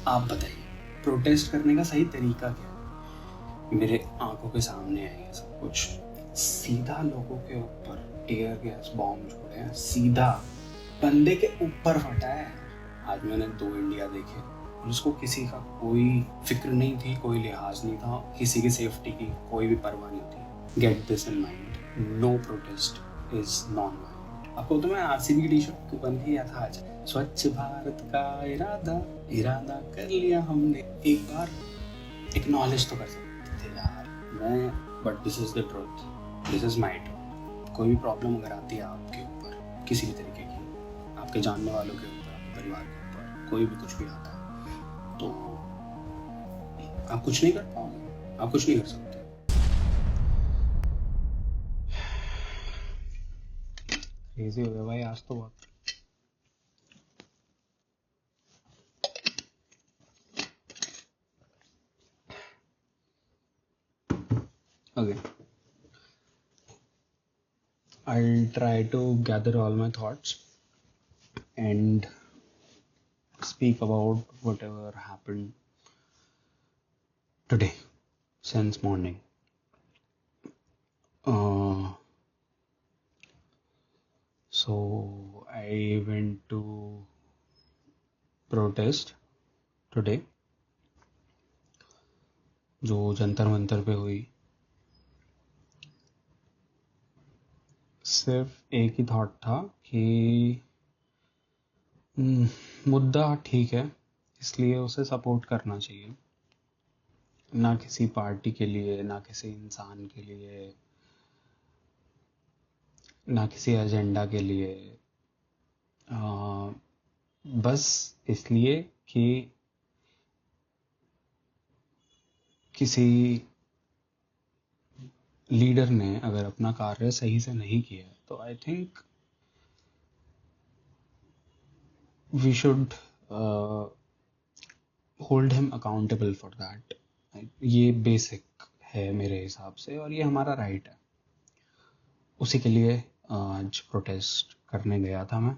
आप बताइए, प्रोटेस्ट करने का सही तरीका क्या है? मेरे आंखों के सामने है ये सब कुछ। सीधा लोगों के ऊपर टीयर गैस बॉम्ब छोड़े हैं, सीधा बंदे के ऊपर फटा है। आज मैंने 2 इंडिया देखे और उसको किसी का कोई फिक्र नहीं थी, कोई लिहाज नहीं था, किसी की सेफ्टी की कोई भी परवाह नहीं थी। Get this in mind, no protest is non violent. आपको तो मैं आरसीबी की टी शर्ट बन के गया था आज। स्वच्छ भारत का इरादा कर लिया हमने। एक बार एक्नॉलेज तो कर सकते थे यार। मैं but this is the truth, this is my truth. कोई भी प्रॉब्लम अगर आती है आपके ऊपर किसी भी तरीके की, आपके जानने वालों के ऊपर, आपके परिवार के ऊपर, कोई भी कुछ भी आता है तो आप कुछ नहीं कर पाओगे, आप कुछ नहीं कर सकते। क्रेजी हो गया भाई आज तो बहुत। Okay, I'll try to gather all my thoughts and speak about whatever happened today since morning. So I went to protest today, जो जंतर मंतर पे हुई। सिर्फ एक ही थॉट था कि मुद्दा ठीक है, इसलिए उसे सपोर्ट करना चाहिए। ना किसी पार्टी के लिए, ना किसी इंसान के लिए, ना किसी एजेंडा के लिए, बस इसलिए कि किसी लीडर ने अगर अपना कार्य सही से नहीं किया तो I think we should hold him accountable for that. ये बेसिक है मेरे हिसाब से और ये हमारा राइट है। उसी के लिए आज प्रोटेस्ट करने गया था मैं।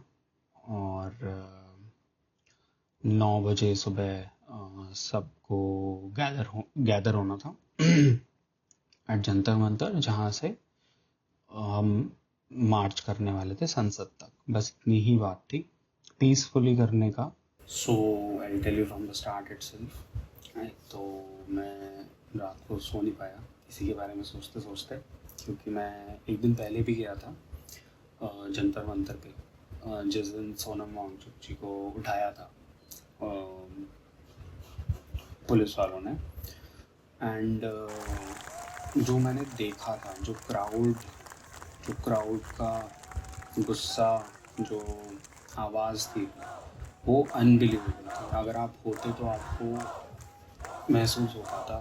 और 9 बजे सुबह सबको गैदर होना था एट जंतर मंतर, जहाँ से हम मार्च करने वाले थे संसद तक। बस इतनी ही बात थी, पीसफुली करने का। So I tell you from the start itself. तो मैं रात को सो नहीं पाया इसी के बारे में सोचते सोचते, क्योंकि मैं एक दिन पहले भी गया था जंतर मंतर पे, जिस दिन सोनम वांगचुक जी को उठाया था पुलिस वालों ने। एंड जो मैंने देखा था, जो क्राउड का गुस्सा, जो आवाज़ थी, वो अनबिलीवेबल थी। अगर आप होते तो आपको महसूस हो पाता।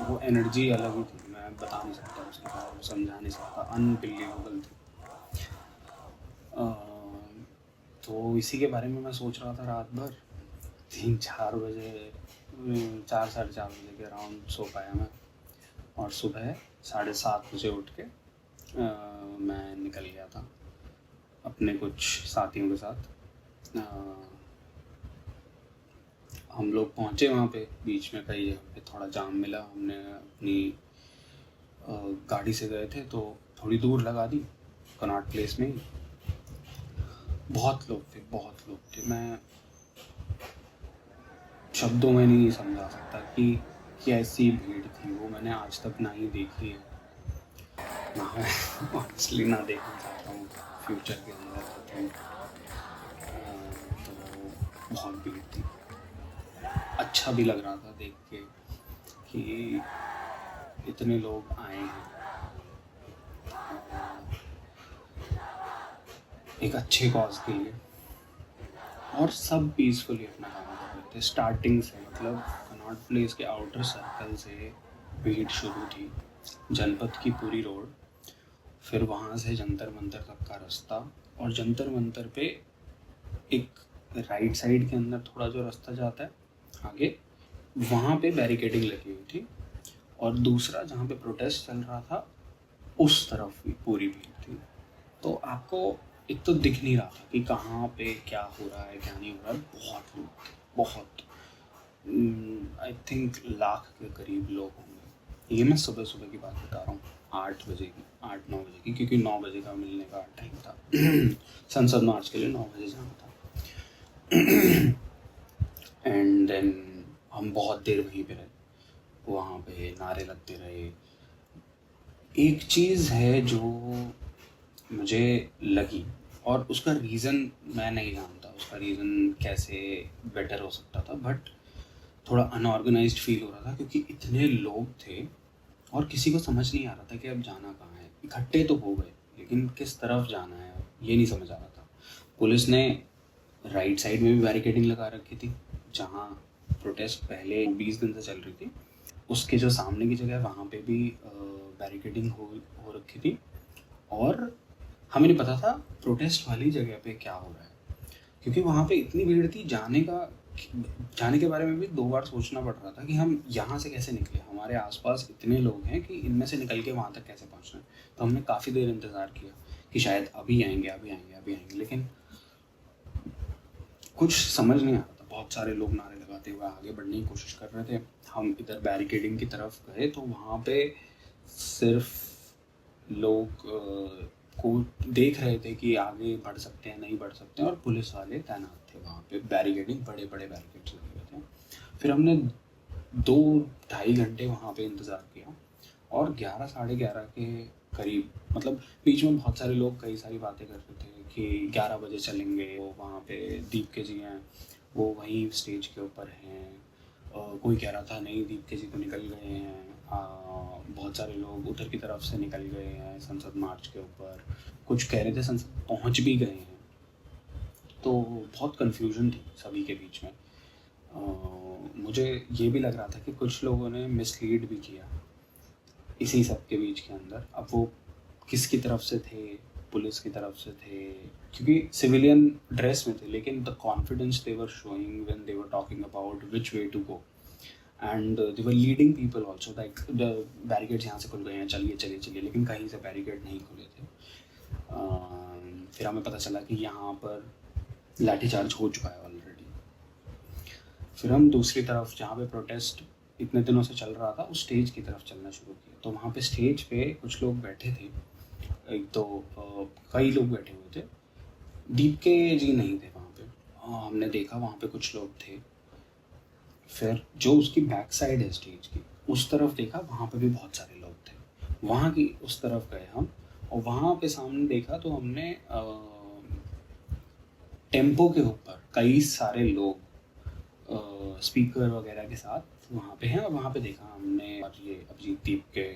वो एनर्जी अलग ही थी, मैं बता नहीं सकता उसके बारे में, समझा नहीं सकता। अनबिलीवेबल थी। तो इसी के बारे में मैं सोच रहा था रात भर। 3-4 बजे, 4 साढ़े 4 बजे के अराउंड सो पाया मैं। और सुबह 7:30 बजे उठ के मैं निकल गया था अपने कुछ साथियों के साथ। हम लोग पहुँचे वहाँ पे। बीच में कई जगह पे थोड़ा जाम मिला, हमने अपनी गाड़ी से गए थे तो थोड़ी दूर लगा दी, कनॉट प्लेस में ही। बहुत लोग थे। मैं शब्दों में नहीं समझा सकता कि कैसी भीड़ थी वो। मैंने आज तक ना ही देखी है, मैं ऑनेस्टली ना देखना चाहता हूँ फ्यूचर के अंदर। तो बहुत भीड़ थी। अच्छा भी लग रहा था देख के कि इतने लोग आए हैं एक अच्छे कॉज के लिए, और सब पीसफुली अपना काम कर रहे थे स्टार्टिंग से। मतलब कनॉट प्लेस के आउटर सर्कल से भीड़ शुरू थी, जनपद की पूरी रोड, फिर वहाँ से जंतर मंतर तक का रास्ता। और जंतर मंतर पे एक राइट साइड के अंदर थोड़ा जो रास्ता जाता है आगे, वहाँ पे बैरिकेडिंग लगी हुई थी। और दूसरा जहाँ पे प्रोटेस्ट चल रहा था उस तरफ भी पूरी भीड़ थी। तो आपको एक तो दिख नहीं रहा था कि कहाँ पे क्या हो रहा है क्या नहीं हो रहा है। बहुत लोग थे, बहुत। आई थिंक लाख के करीब लोग होंगे। ये मैं सुबह सुबह की बात बता रहा हूँ, 8 बजे की, 8-9 बजे की, क्योंकि 9 बजे का मिलने का टाइम था। संसद मार्च के लिए 9 बजे जाना था। एंड देन हम बहुत देर वहीं पे रहे, वहाँ पे नारे लगते रहे। एक चीज़ है जो मुझे लगी, और उसका रीज़न मैं नहीं जानता, उसका रीज़न कैसे बेटर हो सकता था, बट थोड़ा अनऑर्गेनाइज्ड फील हो रहा था, क्योंकि इतने लोग थे और किसी को समझ नहीं आ रहा था कि अब जाना कहाँ है। इकट्ठे तो हो गए, लेकिन किस तरफ जाना है ये नहीं समझ आ रहा था। पुलिस ने राइट साइड में भी बैरिकेडिंग लगा रखी थी, जहाँ प्रोटेस्ट पहले 20 दिन से चल रही थी, उसके जो सामने की जगह है वहाँ पे भी बैरिकेडिंग हो रखी थी। और हमें नहीं पता था प्रोटेस्ट वाली जगह पे क्या हो रहा है, क्योंकि वहाँ पे इतनी भीड़ थी। जाने के बारे में भी 2 बार सोचना पड़ रहा था कि हम यहाँ से कैसे निकले, हमारे आसपास इतने लोग हैं कि इनमें से निकल के वहाँ तक कैसे पहुँचना है। तो हमने काफ़ी देर इंतज़ार किया कि शायद अभी आएंगे, लेकिन कुछ समझ नहीं आ रहा था। बहुत सारे लोग नारे लगाते हुए आगे बढ़ने की कोशिश कर रहे थे। हम इधर बैरिकेडिंग की तरफ गए तो वहाँ पे सिर्फ लोग को देख रहे थे कि आगे बढ़ सकते हैं नहीं बढ़ सकते हैं, और पुलिस वाले तैनात थे वहाँ पे। बैरिकेडिंग, बड़े बड़े बैरिकेड्स लगे हुए थे। फिर हमने 2-2.5 घंटे वहाँ पे इंतज़ार किया, और 11 साढ़े 11 के करीब, मतलब बीच में बहुत सारे लोग कई सारी बातें कर रहे थे कि 11 बजे चलेंगे। वो वहाँ पे दीप के जी हैं, वो वहीं स्टेज के ऊपर हैं। कोई कह रहा था नहीं, दीप के जी तो निकल गए हैं। बहुत सारे लोग उधर की तरफ से निकल गए हैं संसद मार्च के ऊपर। कुछ कह रहे थे संसद पहुँच भी गए हैं। तो बहुत कन्फ्यूजन थी सभी के बीच में। मुझे ये भी लग रहा था कि कुछ लोगों ने मिसलीड भी किया इसी सब के बीच के अंदर। अब वो किसकी तरफ से थे, पुलिस की तरफ से थे, क्योंकि सिविलियन ड्रेस में थे, लेकिन the confidence they were showing when they were talking about which way to go, and they were leading people also, like the barricades यहाँ से खुल गए हैं, चलिए चलिए चलिए, लेकिन कहीं से बैरिकेड नहीं खुले थे। फिर हमें पता चला कि यहाँ पर लाठीचार्ज हो चुका है ऑलरेडी। फिर हम दूसरी तरफ, जहाँ पे प्रोटेस्ट इतने दिनों से चल रहा था, उस स्टेज की तरफ चलना शुरू किया। तो वहाँ पे स्टेज पे कुछ लोग बैठे थे, एक तो कई लोग बैठे हुए थे। दीप के जी नहीं थे वहाँ पे। हमने देखा वहाँ पे कुछ लोग थे। फिर जो उसकी बैक साइड है स्टेज की, उस तरफ देखा, वहाँ पे भी बहुत सारे लोग थे। वहाँ की उस तरफ गए हम, और वहाँ पे सामने देखा तो हमने टेम्पो के ऊपर कई सारे लोग स्पीकर वगैरह के साथ वहाँ पे हैं, और वहाँ पे देखा हमने। और ये अभिजीत दीप के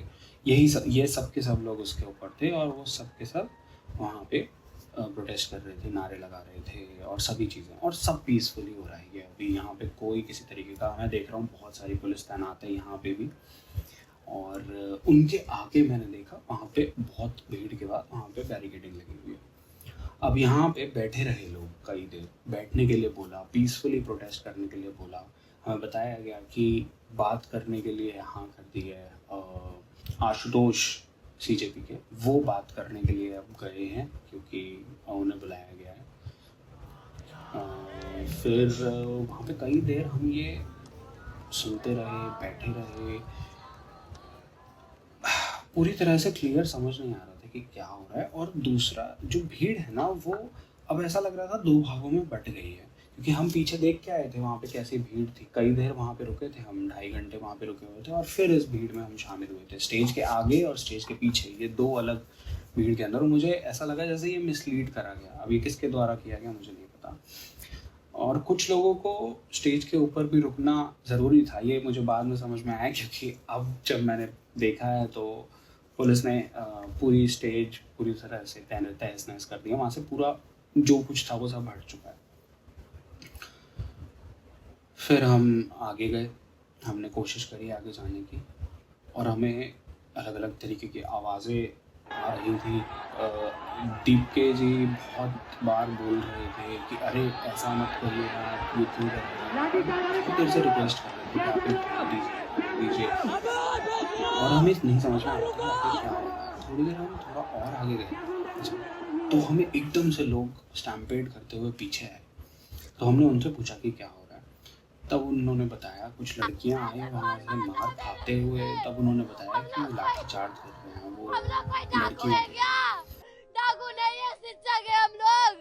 ये सब के सब लोग उसके ऊपर थे, और वो सब के सब वहाँ पे प्रोटेस्ट कर रहे थे, नारे लगा रहे थे और सभी चीज़ें, और सब पीसफुली हो रहा है। ये अभी यहाँ पे कोई किसी तरीके का, मैं देख रहा हूँ बहुत सारी पुलिस तैनात है यहाँ पे भी। और उनके आगे मैंने देखा वहाँ पे बहुत भीड़ के बाद वहाँ पे बैरिकेडिंग लगी हुई है। अब यहाँ पे बैठे रहे लोग कई देर, बैठने के लिए बोला, पीसफुली प्रोटेस्ट करने के लिए बोला। हमें बताया गया कि बात करने के लिए हाँ कर दी है आशुतोष सीजेपी के, वो बात करने के लिए अब गए हैं क्योंकि उन्हें बुलाया गया है। फिर वहाँ पे कई देर हम ये सुनते रहे, बैठे रहे। पूरी तरह से क्लियर समझ नहीं आ रहा था कि क्या हो रहा है। और दूसरा जो भीड़ है ना, वो अब ऐसा लग रहा था 2 भागों में बट गई है, क्योंकि हम पीछे देख के आए थे वहाँ पे कैसी भीड़ थी। कई देर वहाँ पे रुके थे हम, 2.5 घंटे वहाँ पे रुके हुए थे, और फिर इस भीड़ में हम शामिल हुए थे, स्टेज के आगे और स्टेज के पीछे, ये 2 अलग भीड़ के अंदर। मुझे ऐसा लगा जैसे ये मिसलीड करा गया। अब ये किसके द्वारा किया गया मुझे नहीं पता। और कुछ लोगों को स्टेज के ऊपर भी रुकना ज़रूरी था, ये मुझे बाद में समझ में आया, क्योंकि अब जब मैंने देखा है तो पुलिस ने पूरी स्टेज पूरी तरह से तहस नहस कर दिया। वहाँ से पूरा जो कुछ था वो सब हट चुका है। फिर हम आगे गए, हमने कोशिश करी आगे जाने की, और हमें अलग अलग तरीके की आवाज़ें आ रही थी। दीप के जी बहुत बार बोल रहे थे कि अरे ऐसा मत करिए आप, ये क्यों कर रहे हैं, फिर से रिक्वेस्ट कर रहे थे कि आप एक दीजिए। और हमें नहीं समझ में आ रहा था कि क्या है। थोड़ी देर हम थोड़ा और आगे गए तो हमें एकदम से लोग स्टैम्पेड करते हुए पीछे आए। तो हमने उनसे पूछा कि क्या हो रहा है। तब उन्होंने बताया, कुछ लड़कियां आई वहाँ से मार खाते हुए, तब उन्होंने बताया कि वो लाठीचार्ज कर रहे हैं, वो लड़कियों पे। डाकू नहीं है, शिक्षक है हम लोग।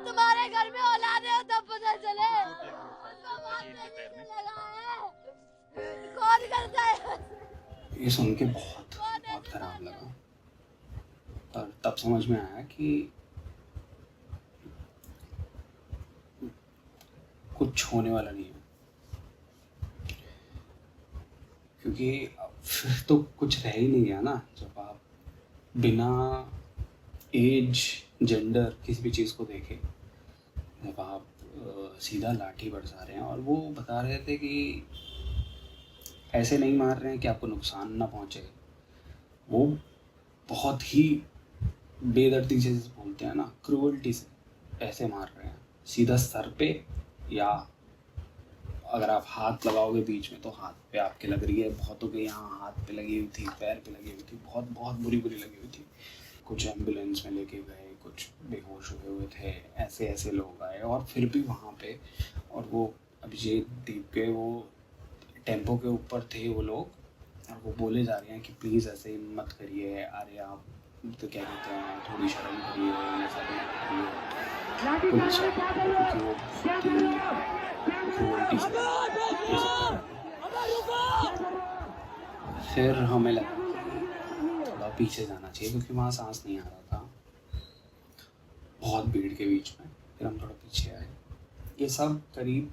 तुम्हारे घर में औलाद है तब पता चले। कौन करता है? ये सुन के बहुत बहुत खराब लगा, पर तब समझ में आया कि कुछ होने वाला नहीं है, क्योंकि फिर तो कुछ रह ही नहीं गया ना। जब आप बिना एज जेंडर किसी भी चीज़ को देखे, जब आप सीधा लाठी बरसा रहे हैं, और वो बता रहे थे कि ऐसे नहीं मार रहे हैं कि आपको नुकसान ना पहुंचे, वो बहुत ही बेदर्दी से बोलते हैं ना, क्रूअल्टी से ऐसे मार रहे हैं, सीधा सर पे, या अगर आप हाथ लगाओगे बीच में तो हाथ पे आपके लग रही है, बहुतों के यहाँ हाथ पे लगी हुई थी, पैर पे लगी हुई थी, बहुत बहुत बुरी बुरी लगी हुई थी। कुछ एम्बुलेंस में लेके गए, कुछ बेहोश हुए थे, ऐसे ऐसे लोग आए, और फिर भी वहाँ पे, और वो अभिजीत दीप के वो टेम्पो के ऊपर थे वो लोग, और वो बोले जा रहे हैं कि प्लीज़ ऐसे मत करिए, अरे आप तो क्या कहते हैं, थोड़ी शर्म करिए, ऐसा मत करिए, पुलिस वाले, क्योंकि वो बहुत ही क्रूअल्टी से ये सब कर रहे थे। फिर हमें लगा कि थोड़ा पीछे जाना चाहिए, क्योंकि वहाँ सांस नहीं आ रहा था बहुत भीड़ के बीच में। फिर हम थोड़ा पीछे आए। ये सब करीब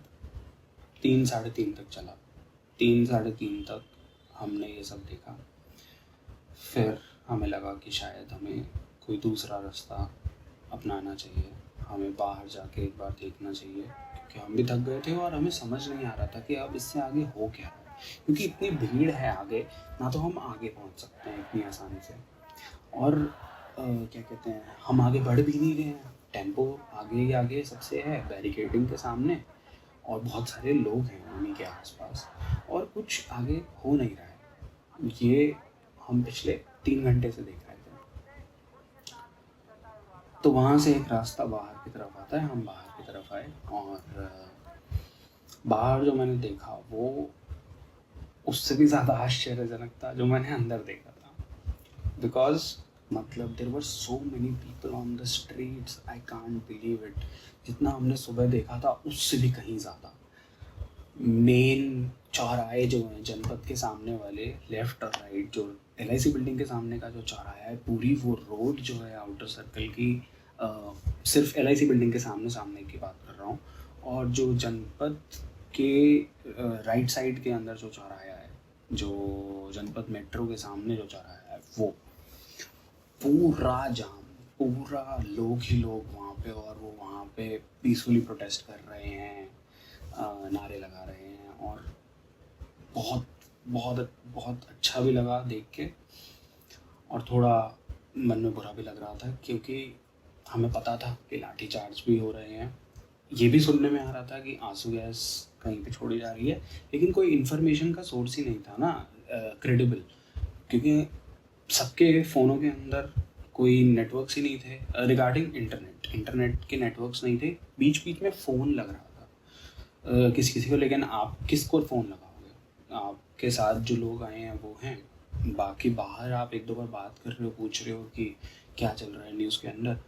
3-3:30 तक चला। 3-3:30 तक हमने ये सब देखा। फिर हमें लगा कि शायद हमें कोई दूसरा रास्ता अपनाना चाहिए, हमें बाहर जाके एक बार देखना चाहिए, क्योंकि हम भी थक गए थे और हमें समझ नहीं आ रहा था कि अब इससे आगे हो क्या रहा है, क्योंकि इतनी भीड़ है आगे, ना तो हम आगे पहुंच सकते हैं इतनी आसानी से, और क्या कहते हैं, हम आगे बढ़ भी नहीं रहे हैं। टेम्पो आगे ही आगे सबसे है, बैरिकेडिंग के सामने, और बहुत सारे लोग हैं उन्हीं के आसपास, और कुछ आगे हो नहीं रहा है। ये हम पिछले 3 घंटे से देख रहे थे। तो वहाँ से एक रास्ता बाहर की तरफ आता है, हम बाहर की तरफ आए, और बाहर जो मैंने देखा वो उससे भी ज़्यादा आश्चर्यजनक था जो मैंने अंदर देखा था। बिकॉज मतलब there were so many people on the streets, I can't believe it. जितना हमने सुबह देखा था उससे भी कहीं ज़्यादा। मेन चौराहे जो हैं जनपद के सामने वाले, लेफ्ट और राइट, जो LIC बिल्डिंग के सामने का जो चौराहा है, पूरी वो रोड जो है आउटर सर्कल की, सिर्फ LIC बिल्डिंग के सामने की बात कर रहा हूँ, और जो जनपद के राइट साइड के अंदर जो चौराहा है, जो जनपद मेट्रो के सामने जो चौराहा है, वो पूरा जाम, पूरा लोग ही लोग वहाँ पे, और वो वहाँ पे पीसफुली प्रोटेस्ट कर रहे हैं, नारे लगा रहे हैं, और बहुत बहुत बहुत अच्छा भी लगा देख के, और थोड़ा मन में बुरा भी लग रहा था, क्योंकि हमें पता था कि लाठी चार्ज भी हो रहे हैं। ये भी सुनने में आ रहा था कि आंसू गैस कहीं पे छोड़ी जा रही है, लेकिन कोई इन्फॉर्मेशन का सोर्स ही नहीं था ना क्रेडिबल, क्योंकि सबके फ़ोनों के अंदर कोई नेटवर्क्स ही नहीं थे रिगार्डिंग इंटरनेट के नेटवर्क्स नहीं थे। बीच बीच में फ़ोन लग रहा था किसी किसी को, लेकिन आप किसको फ़ोन लगाओगे? आपके साथ जो लोग आए हैं वो हैं, बाकी बाहर आप एक दो बार बात कर रहे हो, पूछ रहे हो कि क्या चल रहा है न्यूज़ के अंदर।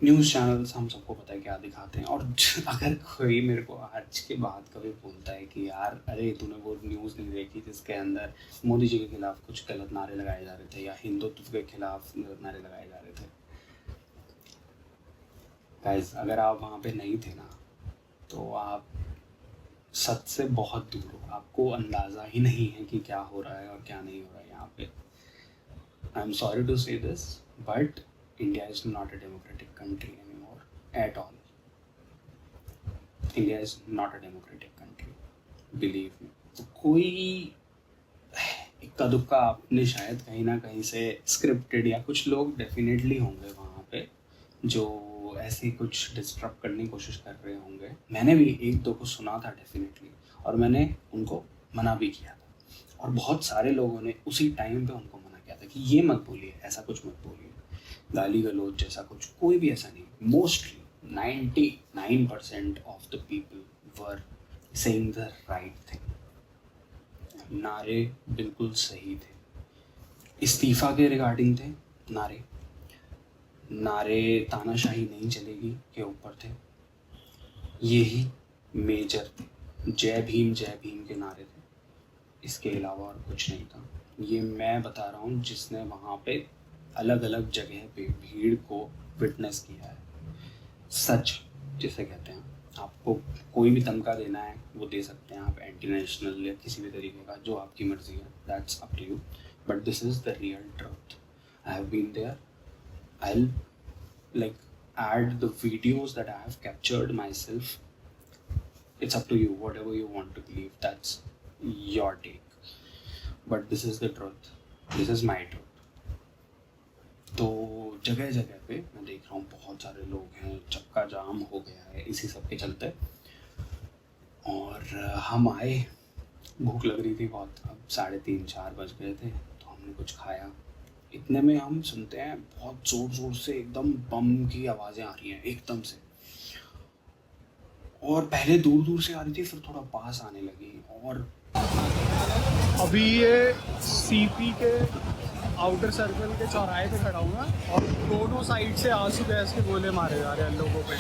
न्यूज़ चैनल्स हम सबको पता है क्या दिखाते हैं, और अगर कोई मेरे को आज के बाद कभी बोलता है कि यार अरे तूने वो न्यूज़ नहीं देखी जिसके अंदर मोदी जी के खिलाफ कुछ गलत नारे लगाए जा रहे थे, या हिंदुत्व के खिलाफ नारे लगाए जा रहे थे, गाइस अगर आप वहाँ पे नहीं थे ना, तो आप सच से बहुत दूर हो, आपको अंदाज़ा ही नहीं है कि क्या हो रहा है और क्या नहीं हो रहा है यहाँ पे। आई एम सॉरी टू से this, but India is not a democratic country anymore at all. India is not a democratic country, believe me. तो कोई इक्का दुक्का आपने शायद कहीं ना कहीं से स्क्रिप्टेड, या कुछ लोग डेफिनेटली होंगे वहाँ पे जो ऐसे कुछ डिस्टर्ब करने की कोशिश कर रहे होंगे। मैंने भी एक दो को सुना था डेफिनेटली, और मैंने उनको मना भी किया था, और बहुत सारे लोगों ने उसी टाइम पे उनको मना किया था कि ये मत बोलिए, ऐसा कुछ मत बोलिए, गाली गलौज जैसा कुछ कोई भी ऐसा नहीं। Mostly 99% of the people were saying the right thing. नारे बिल्कुल सही थे, इस्तीफा के रिगार्डिंग थे नारे। नारे तानाशाही नहीं चलेगी के ऊपर थे, यही मेजर थे। जय भीम के नारे थे, इसके अलावा और कुछ नहीं था। ये मैं बता रहा हूँ जिसने वहाँ पे अलग अलग जगह पे भीड़ को विटनेस किया है। सच जिसे कहते हैं, आपको कोई भी तमका देना है वो दे सकते हैं आप, एंटी नेशनल या किसी भी तरीके का, जो आपकी मर्जी है, that's up to you, but this is the real truth. I have been there, I like add the videos that I have captured myself. It's up to you, whatever you want to believe, that's your take, but this is the truth, this is my truth. तो जगह जगह पे मैं देख रहा हूँ बहुत सारे लोग हैं, चक्का जाम हो गया है इसी सब के चलते। और हम आए, भूख लग रही थी बहुत, अब 3:30-4 बज गए थे, तो हमने कुछ खाया। इतने में हम सुनते हैं बहुत जोर जोर से एकदम बम की आवाज़ें आ रही हैं एकदम से, और पहले दूर दूर से आ रही थी, फिर थोड़ा पास आने लगी। और अभी ये सीपी के आउटर सर्कल के चौराहे पे खड़ा हूँ मैं, और दोनों साइड से आंसू गैस के गोले मारे जा रहे हैं लोगों पे।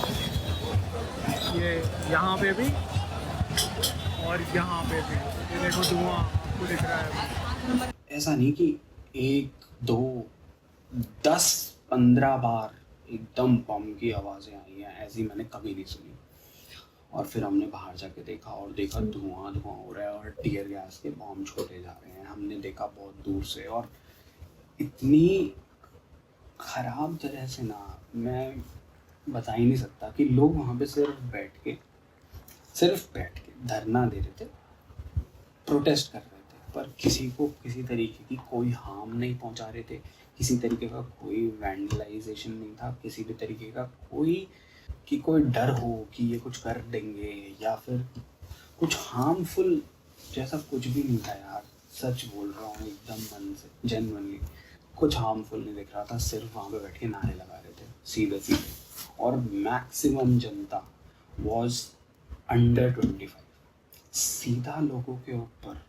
ये यहाँ पे भी और यहाँ पे भी, ये देखो धुआं आपको दिख रहा है। ऐसा नहीं कि 1, 2, 10, 15 बार एकदम बम की आवाज़ें आई हैं, ऐसी मैंने कभी नहीं सुनी। और फिर हमने बाहर जाके देखा, और देखा धुआं हो रहा है और टीयर गैस के बम छोड़े जा रहे हैं। हमने देखा बहुत दूर से, और इतनी ख़राब तरह से ना, मैं बता ही नहीं सकता कि लोग वहाँ पे सिर्फ बैठ के धरना दे रहे थे, प्रोटेस्ट कर रहे थे, पर किसी को किसी तरीके की कोई हार्म नहीं पहुंचा रहे थे, किसी तरीके का कोई वैंडलाइजेशन नहीं था, किसी भी तरीके का कोई डर हो कि ये कुछ कर देंगे या फिर कुछ हार्मफुल जैसा कुछ भी नहीं था यार। सच बोल रहा हूँ एकदम मन से, जेन्युइनली कुछ हार्मफुल नहीं दिख रहा था। सिर्फ वहाँ पे बैठ के नारे लगा रहे थे सीधे, और मैक्सिमम जनता वॉज अंडर 25। सीधा लोगों के ऊपर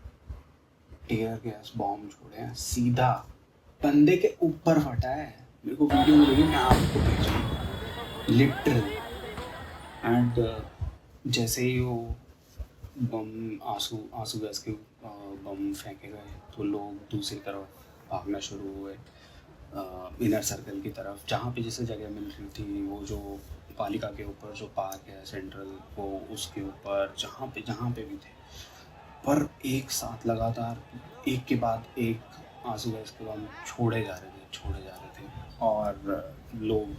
टीयर गैस बॉम्ब छोड़े हैं, सीधा बंदे के ऊपर फटा है। मेरे को वीडियो मिलेगी, मैं आपको भेजूंगा, लिटरल। एंड जैसे ही वो बम आंसू गैस के बम फेंके गए, तो लोग दूसरी तरफ भागना शुरू हुए, इनर सर्कल की तरफ, जहाँ पे जैसे जगह मिल रही थी। वो जो पालिका के ऊपर जो पार्क है सेंट्रल, वो उसके ऊपर जहाँ पे भी थे, पर एक साथ लगातार एक के बाद एक आंसू गैस के बम छोड़े जा रहे थे, और लोग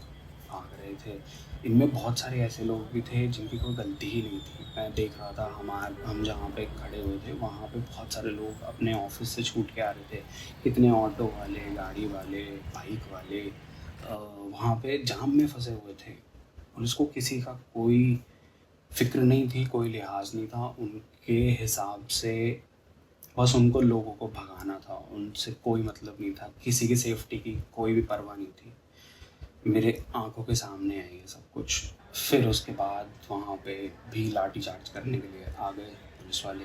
भाग रहे थे। इनमें बहुत सारे ऐसे लोग भी थे जिनकी कोई गलती ही नहीं थी। मैं देख रहा था, हम जहाँ पे खड़े हुए थे वहाँ पे बहुत सारे लोग अपने ऑफिस से छूट के आ रहे थे। कितने ऑटो वाले, गाड़ी वाले, बाइक वाले वहाँ पे जाम में फंसे हुए थे। पुलिस को किसी का कोई फिक्र नहीं थी, कोई लिहाज नहीं था। उनके हिसाब से बस उनको लोगों को भगाना था, उनसे कोई मतलब नहीं था, किसी की सेफ्टी की कोई भी परवाह नहीं थी। मेरे आंखों के सामने है ये सब कुछ। फिर उसके बाद वहाँ पे भी लाठी चार्ज करने के लिए आ गए पुलिस वाले।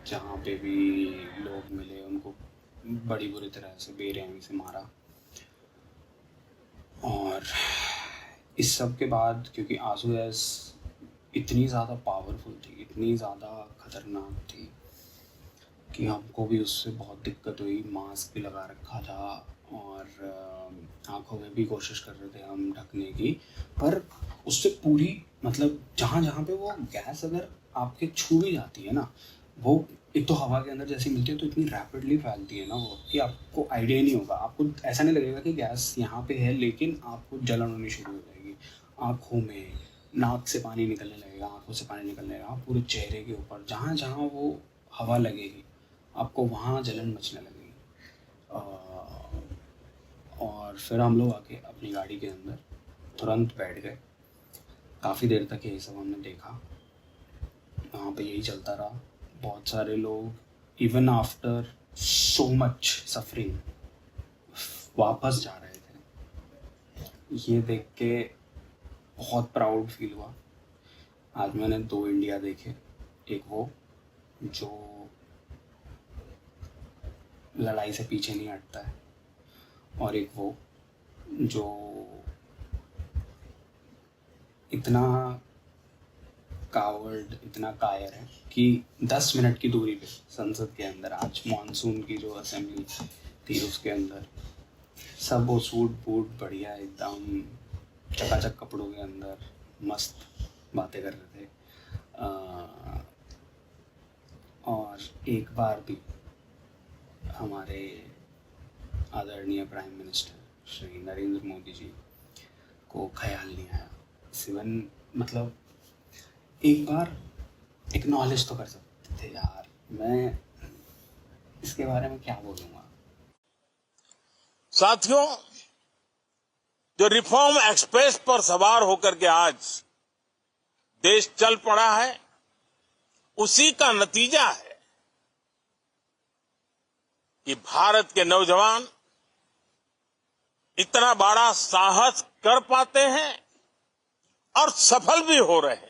जहाँ पे भी लोग मिले उनको बड़ी बुरी तरह से बेरहमी से मारा। और इस सब के बाद, क्योंकि आंसू गैस इतनी ज़्यादा पावरफुल थी, इतनी ज़्यादा ख़तरनाक थी कि हमको भी उससे बहुत दिक्कत हुई। मास्क भी लगा रखा था और आँखों में भी कोशिश कर रहे थे हम ढकने की, पर उससे पूरी मतलब जहाँ पे वो गैस अगर आपके छू भी जाती है ना, वो एक तो हवा के अंदर जैसी मिलती है तो इतनी रैपिडली फैलती है ना वो, कि आपको आइडिया ही नहीं होगा। आपको ऐसा नहीं लगेगा कि गैस यहाँ पे है, लेकिन आपको जलन होनी शुरू हो जाएगी आँखों में, नाक से पानी निकलने लगेगा, आँखों से पानी निकलने लगेगा, पूरे चेहरे के ऊपर जहाँ जहाँ वो हवा लगेगी आपको वहाँ जलन मचने लगेगी। और फिर हम लोग आके अपनी गाड़ी के अंदर तुरंत बैठ गए। काफ़ी देर तक यही सब हमने देखा, वहाँ पे यही चलता रहा। बहुत सारे लोग even after so much suffering वापस जा रहे थे। ये देख के बहुत प्राउड फील हुआ। आज मैंने 2 इंडिया देखे, एक वो जो लड़ाई से पीछे नहीं हटता है, और एक वो जो इतना कावर्ड, इतना कायर है कि 10 मिनट की दूरी पे संसद के अंदर, आज मॉनसून की जो असेंबली थी उसके अंदर, सब वो सूट बूट बढ़िया एकदम चकाचक कपड़ों के अंदर मस्त बातें कर रहे थे। और एक बार भी हमारे आदरणीय प्राइम मिनिस्टर श्री नरेंद्र मोदी जी को ख्याल नहीं आया, सिवन मतलब एक बार एक्नॉलेज तो कर सकते थे यार। मैं इसके बारे में क्या बोलूँगा। साथियों, जो रिफॉर्म एक्सप्रेस पर सवार होकर के आज देश चल पड़ा है, उसी का नतीजा है कि भारत के नौजवान इतना बड़ा साहस कर पाते हैं और सफल भी हो रहे हैं।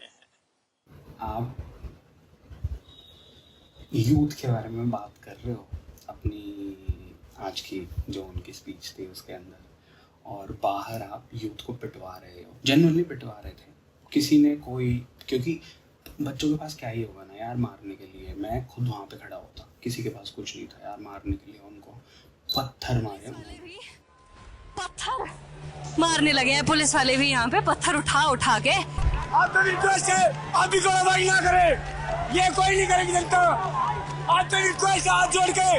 आप यूथ के बारे में बात कर रहे हो अपनी आज की जो उनकी स्पीच थी उसके अंदर, और बाहर आप यूथ को पिटवा रहे हो, जेन्युइनली पिटवा रहे थे। किसी ने कोई, क्योंकि बच्चों के पास क्या ही होगा ना यार मारने के लिए। मैं खुद वहाँ पे खड़ा होता, किसी के पास कुछ नहीं था यार मारने के लिए। उनको पत्थर मारे, पत्थर मारने लगे हैं पुलिस वाले भी यहाँ पे, पत्थर उठा उठा के। आपको रिक्वेस्ट है, आप भी गोलाबारी ना करें, ये कोई नहीं करेगी जनता। आपको रिक्वेस्ट है, हाथ जोड़ के,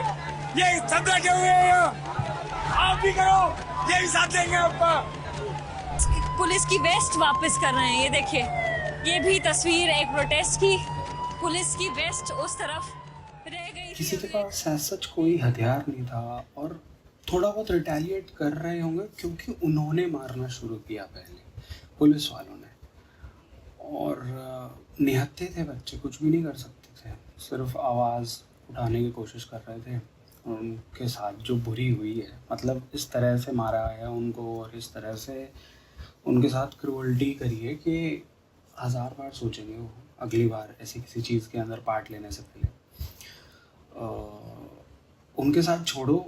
ये सब बैठे हुए हैं यहाँ, आप भी करो, ये भी साथ देंगे आपका। पुलिस की वेस्ट वापस कर रहे हैं, ये देखिए, ये भी तस्वीर एक प्रोटेस्ट की, पुलिस की वेस्ट उस तरफ रह गई। किसी के पास सच कोई हथियार नहीं था और थोड़ा बहुत रिटेलिएट कर रहे होंगे क्योंकि उन्होंने मारना शुरू किया पहले, पुलिस वालों ने। और निहत्थे थे बच्चे, कुछ भी नहीं कर सकते थे, सिर्फ आवाज़ उठाने की कोशिश कर रहे थे। और उनके साथ जो बुरी हुई है, मतलब इस तरह से मारा है उनको और इस तरह से उनके साथ क्रूअल्टी करी है कि 1000 बार सोचेंगे वो अगली बार ऐसी किसी चीज़ के अंदर पार्ट लेने से पहले। उनके साथ छोड़ो,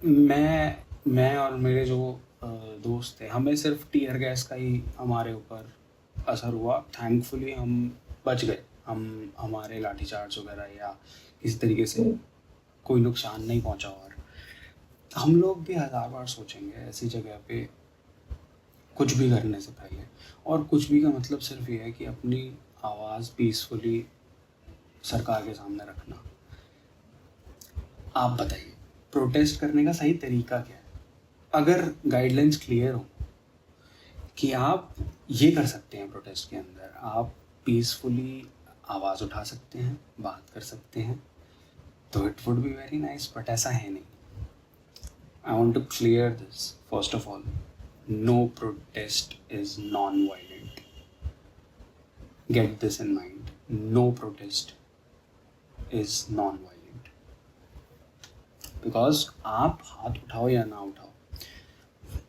मैं और मेरे जो दोस्त थे, हमें सिर्फ टीयर गैस का ही हमारे ऊपर असर हुआ। थैंकफुली हम बच गए, हमारे लाठीचार्ज वगैरह या किसी तरीके से कोई नुकसान नहीं पहुंचा। और हम लोग भी 1000 बार सोचेंगे ऐसी जगह पे कुछ भी करने से पहले। और कुछ भी का मतलब सिर्फ ये है कि अपनी आवाज़ पीसफुली सरकार के सामने रखना। आप बताइए प्रोटेस्ट करने का सही तरीका क्या है? अगर गाइडलाइंस क्लियर हो कि आप ये कर सकते हैं प्रोटेस्ट के अंदर, आप पीसफुली आवाज़ उठा सकते हैं, बात कर सकते हैं, तो it would be very nice. But ऐसा है नहीं। I want to clear this first of all, no protest is non violent. Get this in mind, no protest is non violent. Because आप हाथ उठाओ या ना उठाओ,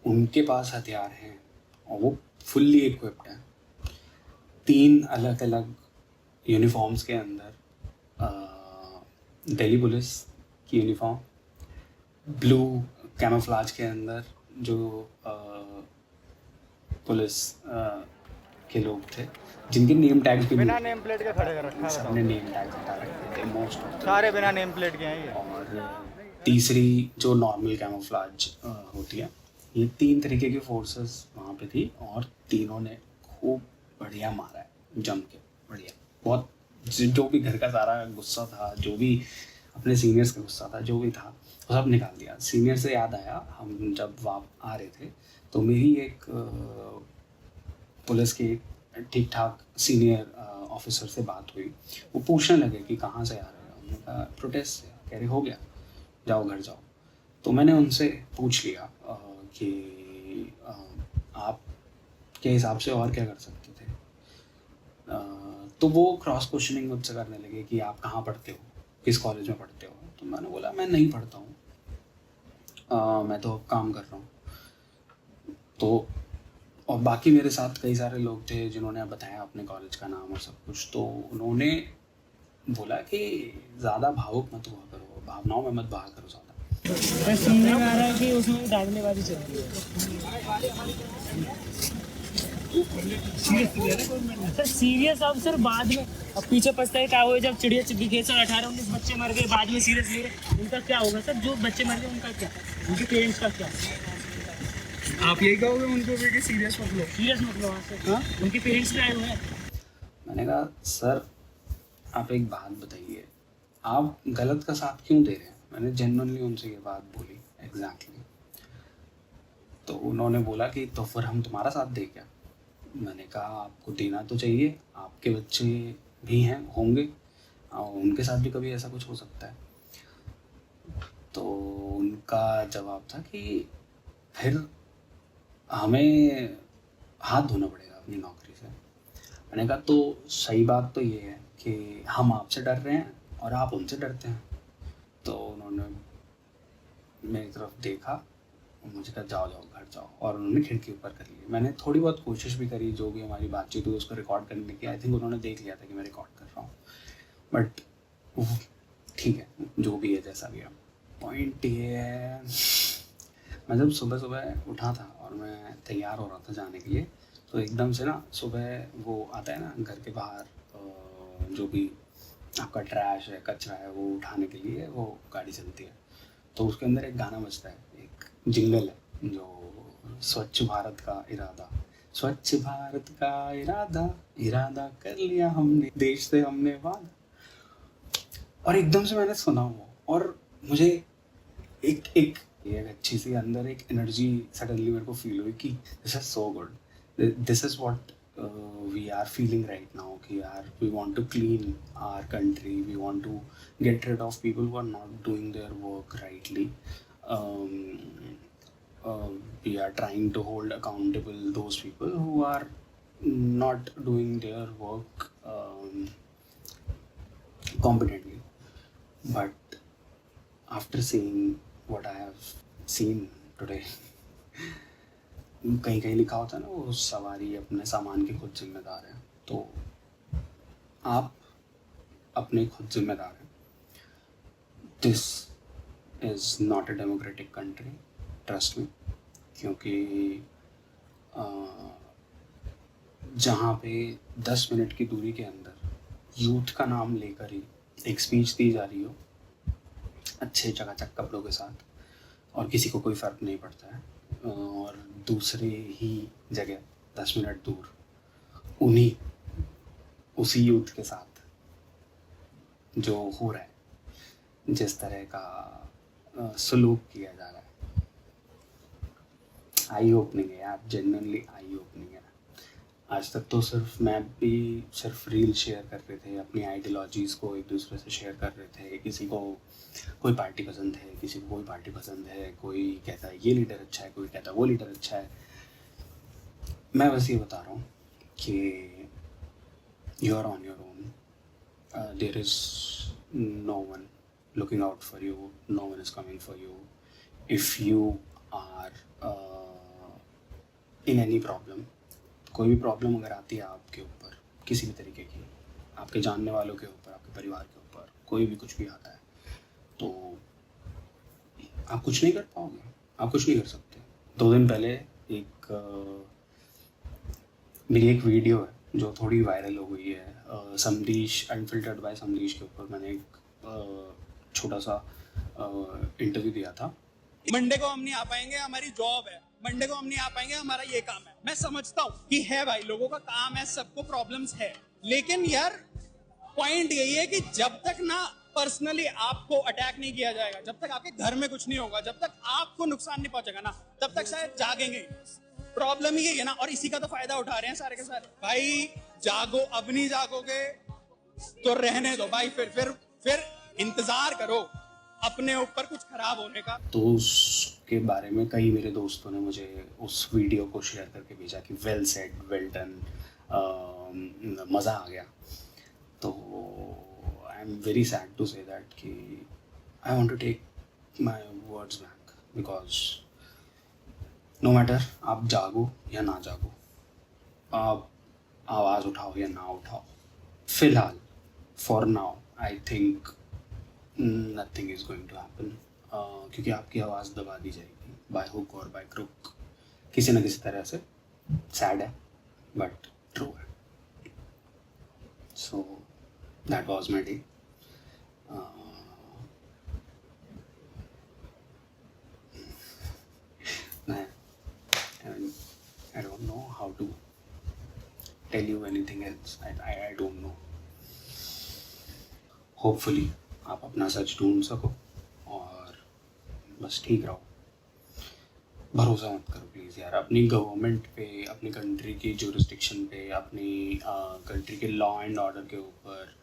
उनके पास हथियार हैं और वो फुल्ली इक्विप्ड हैं। 3 अलग अलग यूनिफॉर्म्स के अंदर, दिल्ली पुलिस की यूनिफॉर्म, ब्लू कैमोफ्लाज के अंदर जो पुलिस के लोग थे, जिनके नेम टैग्स भी बिना नेम प्लेट के खड़े कर रखा है, सबने नेम टैग्स हटा रखे थे मोस्ट। सारे बिना नेम प्लेट के हैं ये। और तीसरी जो नॉर्मल कैमोफ्लाज होती है, ये 3 तरीके की फोर्सेस वहाँ पे थी और तीनों ने खूब बढ़िया मारा है, जम के बढ़िया। बहुत जो भी घर का सारा गुस्सा था, जो भी अपने सीनियर्स का गुस्सा था, जो भी था, वो सब निकाल दिया। सीनियर से याद आया, हम जब वहाँ आ रहे थे तो मेरी एक पुलिस के ठीक ठाक सीनियर ऑफिसर से बात हुई। वो पूछने लगे कि कहाँ से आ रहे हो। हमने कहा प्रोटेस्ट से। कह रहे हो गया, जाओ घर जाओ। तो मैंने उनसे पूछ लिया कि आप के हिसाब से और क्या कर सकते थे। तो वो क्रॉस क्वेश्चनिंग मुझसे करने लगे कि आप कहाँ पढ़ते हो, किस कॉलेज में पढ़ते हो। तो मैंने बोला मैं नहीं पढ़ता हूँ, मैं तो काम कर रहा हूँ। तो और बाकी मेरे साथ कई सारे लोग थे जिन्होंने बताया अपने कॉलेज का नाम और सब कुछ, तो उन्होंने बोला कि ज़्यादा भावुक मत हुआ करो, भावनाओं में मत बहा करो ज़्यादा। सुनने में आ रहा है कि उसमें दागनेबाजी चल रही है। सर सीरियस अब सर बाद में अब पीछे पछताए क्या हुआ जब चिड़िया चिट्ठी खेल सर 18-19 बच्चे मर गए, बाद में सीरियस ले रहे, उनका क्या होगा सर? जो बच्चे मर गए उनका क्या, उनके पेरेंट्स का क्या? आप यही कहोगे उनको भी कि सीरियस मत लो? सीरियस मत लो वहाँ से। हाँ, उनके पेरेंट्स भी आए हुए हैं। मैंने कहा सर आप एक बात बताइए, आप गलत का साथ क्यों दे रहे हैं? मैंने जेन्युइनली उनसे ये बात बोली एग्जैक्टली। तो उन्होंने बोला कि तो फिर हम तुम्हारा साथ दें क्या? मैंने कहा आपको देना तो चाहिए, आपके बच्चे भी हैं, होंगे, और उनके साथ भी कभी ऐसा कुछ हो सकता है। तो उनका जवाब था कि फिर हमें हाथ धोना पड़ेगा अपनी नौकरी से। मैंने कहा तो सही बात तो ये है कि हम आपसे डर रहे हैं और आप उनसे डरते हैं। तो उन्होंने मेरी तरफ देखा और मुझे कहा जाओ जाओ घर जाओ, और उन्होंने खिड़की ऊपर कर ली। मैंने थोड़ी बहुत कोशिश भी करी, जो भी हमारी बातचीत हुई उसको रिकॉर्ड करने की। आई थिंक उन्होंने देख लिया था कि मैं रिकॉर्ड कर रहा हूँ, बट ठीक है, जो भी है जैसा भी है। पॉइंट ये है, मैं जब सुबह सुबह उठा था और मैं तैयार हो रहा था जाने के लिए, तो एकदम से ना सुबह वो आता है ना घर के बाहर, जो भी आपका ट्रैश है, कचरा है, वो उठाने के लिए वो गाड़ी चलती है। तो उसके अंदर एक गाना बजता है, एक जिंगल है जो स्वच्छ भारत का इरादा, स्वच्छ भारत का इरादा, इरादा कर लिया हमने, देश से हमने वादा। और एकदम से मैंने सुना वो, और मुझे एक अच्छी सी अंदर एक एनर्जी सडनली मेरे को फील हुई कि this is so good, this is what we are feeling right now कि यार we want to clean our country, we want to get rid of people who are not doing their work rightly. We are trying to hold accountable those people who are not doing their work competently. But after seeing what I have seen today, कहीं कहीं लिखा होता है ना, वो सवारी अपने सामान के खुद जिम्मेदार है। तो आप अपने खुद जिम्मेदार हैं। This is not a democratic country, trust me. क्योंकि जहाँ पे 10 मिनट की दूरी के अंदर यूथ का नाम लेकर ही एक स्पीच दी जा रही हो अच्छे चकाचक कपड़ों के साथ, और किसी को कोई फ़र्क नहीं पड़ता है, और दूसरे ही जगह 10 मिनट दूर उसी यूथ के साथ जो हो रहा है, जिस तरह का सलूक किया जा रहा है, आई ओपनिंग है यार, जेन्युइनली आई ओपनिंग है। आज तक तो सिर्फ रील शेयर कर रहे थे, अपनी आइडियोलॉजीज़ को एक दूसरे से शेयर कर रहे थे। किसी को कोई पार्टी पसंद है, किसी को कोई पार्टी पसंद है, कोई कहता है ये लीडर अच्छा है, कोई कहता है वो लीडर अच्छा है। मैं बस ये बता रहा हूँ कि you are on your own, there is no one looking out for you, no one is coming for you. If you are in any problem, कोई भी प्रॉब्लम अगर आती है आपके ऊपर किसी भी तरीके की, आपके जानने वालों के ऊपर, आपके परिवार के ऊपर, कोई भी कुछ भी आता है, तो आप कुछ नहीं कर पाओगे, आप कुछ नहीं कर सकते। 2 दिन पहले मेरी एक वीडियो है जो थोड़ी वायरल हो गई है, समदीश अनफिल्टर्ड बाय समदीश के ऊपर मैंने एक छोटा सा इंटरव्यू दिया था। मंडे को हम नहीं आ पाएंगे, हमारी जॉब है, मंडे को हम नहीं आ पाएंगे, हमारा ये काम है। मैं समझता हूँ कि है भाई, लोगों का काम है, सबको प्रॉब्लम्स है, लेकिन यार पॉइंट यही है कि जब तक ना पर्सनली आपको अटैक नहीं किया जाएगा, जब तक आपके घर में कुछ नहीं होगा, जब तक आपको नुकसान नहीं पहुंचेगा ना, तब तक शायद जागेंगे। प्रॉब्लम ही है ना, और इसी का तो फायदा उठा रहे हैं सारे के सारे। भाई जागो, अब नहीं जागोगे तो रहने दो भाई, फिर इंतजार करो अपने ऊपर कुछ खराब होने का। तो उसके बारे में कई मेरे दोस्तों ने मुझे उस वीडियो को शेयर करके भेजा कि वेल सेड, वेल डन, मज़ा आ गया। तो I am very sad to say that कि I want to take my words back, because no matter आप जागो या ना जागो, आप आवाज़ उठाओ या ना उठाओ, फिलहाल for now I think nothing is going to happen, क्योंकि आपकी आवाज़ दबा दी जाएगी बाय हुक और बाय क्रुक, किसी न किसी तरह से। सैड है बट ट्रू है। So that was my day. I don't know how to tell you anything else. I don't know. Hopefully आप अपना सच ढूंढ सको और बस ठीक रहो। भरोसा मत करो प्लीज़ यार अपनी गवर्नमेंट पे, अपनी कंट्री की जुरिस्डिक्शन पे, अपनी कंट्री के लॉ एंड ऑर्डर के ऊपर।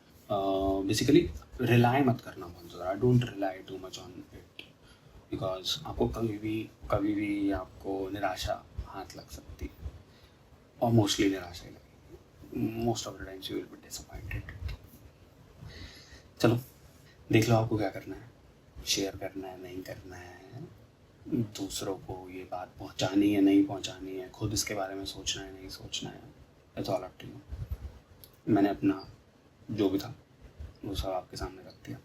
बेसिकली रिलाई मत करना बहुत ज़्यादा। Don't rely too much on it, because आपको कभी भी आपको निराशा हाथ लग सकती है, और मोस्टली निराशा ही लगेगी। Most of the times you will be disappointed. चलो देख लो आपको क्या करना है, शेयर करना है नहीं करना है, दूसरों को ये बात पहुंचानी है नहीं पहुंचानी है, खुद इसके बारे में सोचना है नहीं सोचना है, it's all up to you. मैंने अपना जो भी था वो सब आपके सामने रख दिया।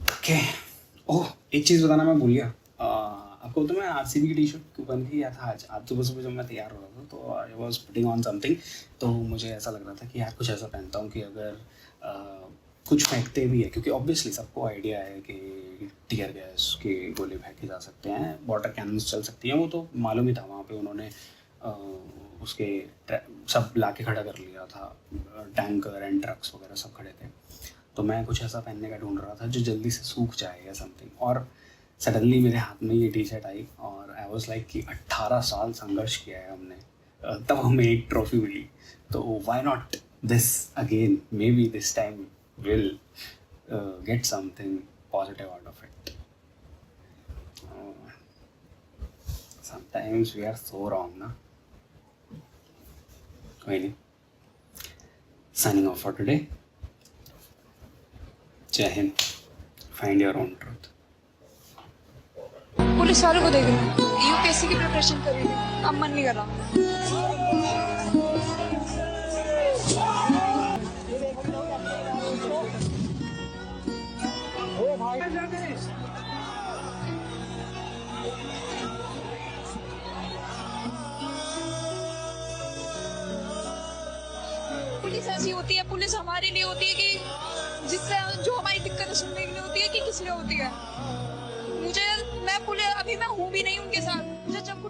ओके, ओह एक चीज़ बताना मैं भूल गया। आपको तो मैं आरसीबी की टी शर्ट पहन के गया था आज सुबह सुबह जब मैं तैयार हो रहा था, तो I was putting on something, तो मुझे ऐसा लग रहा था कि यार कुछ ऐसा पहनता हूँ कि अगर कुछ फेंकते भी है, क्योंकि ऑब्वियसली सबको आइडिया है कि टीयर गैस के गोले फेंके जा सकते हैं, वाटर कैनन्स चल सकती हैं, वो तो मालूम ही था। वहाँ पे उन्होंने उसके सब ला के खड़ा कर लिया था, टैंकर एंड ट्रक्स वगैरह सब खड़े थे। तो मैं कुछ ऐसा पहनने का ढूंढ रहा था जो जल्दी से सूख जाए या समथिंग, और सडनली मेरे हाथ में ये टी शर्ट आई और आई वॉज लाइक कि 18 साल संघर्ष किया है हमने, तब हमें एक ट्रॉफी मिली, तो why not this again, maybe this time will get something positive out of it. Sometimes we are so wrong ना। कोई नहीं, साइनिंग ऑफ फॉर टुडे। जय हिंद, find your own truth. Police वालों को देख रही हूँ, यूपीएससी की प्रिपरेशन कर रही थी, अब मन नहीं कर रहा। पुलिस ऐसी होती है, पुलिस हमारे लिए होती है कि जिससे जो हमारी दिक्कतें सुनने के लिए होती है कि किस लिए होती है। मैं पुलिस अभी मैं हूँ भी नहीं उनके साथ, मुझे जब